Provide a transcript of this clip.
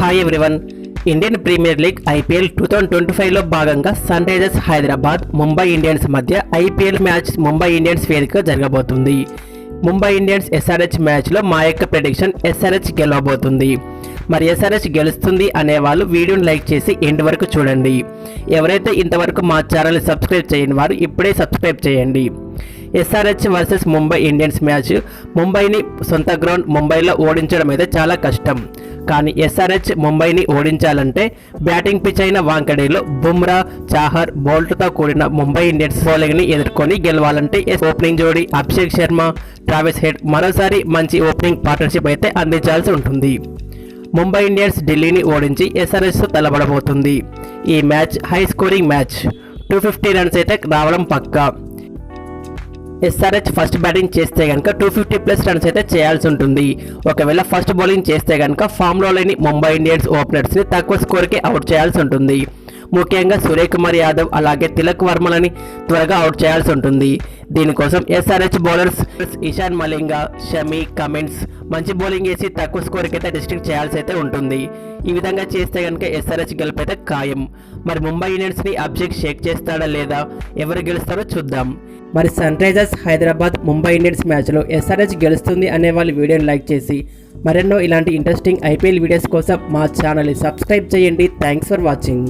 Hi everyone. Indian Premier League IPL 2025లో భాగంగా Sunrisers Hyderabad Mumbai Indians మధ్య ఐపీఎల్ మ్యాచ్ ముంబై ఇండియన్స్ వేదికగా జరగబోతుంది. ముంబై ఇండియన్స్ ఎస్ఆర్హెచ్ మ్యాచ్లో మా యొక్క ప్రెడిక్షన్ ఎస్ఆర్హెచ్ గెలవబోతుంది. మరి ఎస్ఆర్హెచ్ గెలుస్తుంది అనేవాళ్ళు వీడియోని లైక్ చేసి ఎండ్ వరకు చూడండి. ఎవరైతే ఇంతవరకు మా ఛానల్ని సబ్స్క్రైబ్ చేయని వారు ఇప్పుడే సబ్స్క్రైబ్ చేయండి. SRH versus Mumbai Indians match ముంబైని సొంత గ్రౌండ్ ముంబైలో ఓడించడం అయితే చాలా కష్టం. కానీ ఎస్ఆర్హెచ్ ముంబైని ఓడించాలంటే బ్యాటింగ్ పిచ్ అయిన వాంకడేలో బుమ్రా, చాహర్, బోల్ట్తో కూడిన ముంబై ఇండియన్స్ బౌలింగ్ని ఎదుర్కొని గెలవాలంటే ఓపెనింగ్ జోడీ అభిషేక్ శర్మ, ట్రావిస్ హెడ్ మరోసారి మంచి ఓపెనింగ్ పార్ట్నర్షిప్ అయితే అందించాల్సి ఉంటుంది. ముంబై ఇండియన్స్ ఢిల్లీని ఓడించి ఎస్ఆర్హెచ్తో తలబడబోతుంది. ఈ match high scoring match. 250 runs అయితే రావడం పక్కా. ఎస్ఆర్హెచ్ ఫస్ట్ బ్యాటింగ్ చేస్తే కనుక 250+ రన్స్ అయితే చేయాల్సి ఉంటుంది. ఒకవేళ ఫస్ట్ బౌలింగ్ చేస్తే కనుక ఫామ్లో లేని ముంబై ఇండియన్స్ ఓపెనర్స్ని తక్కువ స్కోర్కి అవుట్ చేయాల్సి ఉంటుంది. ముఖ్యంగా సూర్యకుమార్ యాదవ్ అలాగే తిలక్ వర్మలని త్వరగా అవుట్ చేయాల్సి ఉంటుంది. దీనికోసం SRH bowlers Ishan Malinga, Shami, Cummins మంచి బౌలింగ్ వేసి తక్కువ స్కోర్కి అయితే డిస్ట్రిక్ట్ చేయాల్సి అయితే ఉంటుంది. ఈ విధంగా చేస్తే కనుక ఎస్ఆర్హెచ్ గెలుపు అయితే ఖాయం. మరి ముంబై ఇండియన్స్ని అభిషేక్ షేక్ చేస్తాడా లేదా, ఎవరు గెలుస్తారో చూద్దాం. మరి Sunrisers Hyderabad Mumbai Indians మ్యాచ్లో ఎస్ఆర్హెచ్ గెలుస్తుంది అనే వాళ్ళు వీడియోని లైక్ చేసి మరెన్నో ఇలాంటి ఇంట్రెస్టింగ్ ఐపీఎల్ వీడియోస్ కోసం మా ఛానల్ని సబ్స్క్రైబ్ చేయండి. Thanks for watching.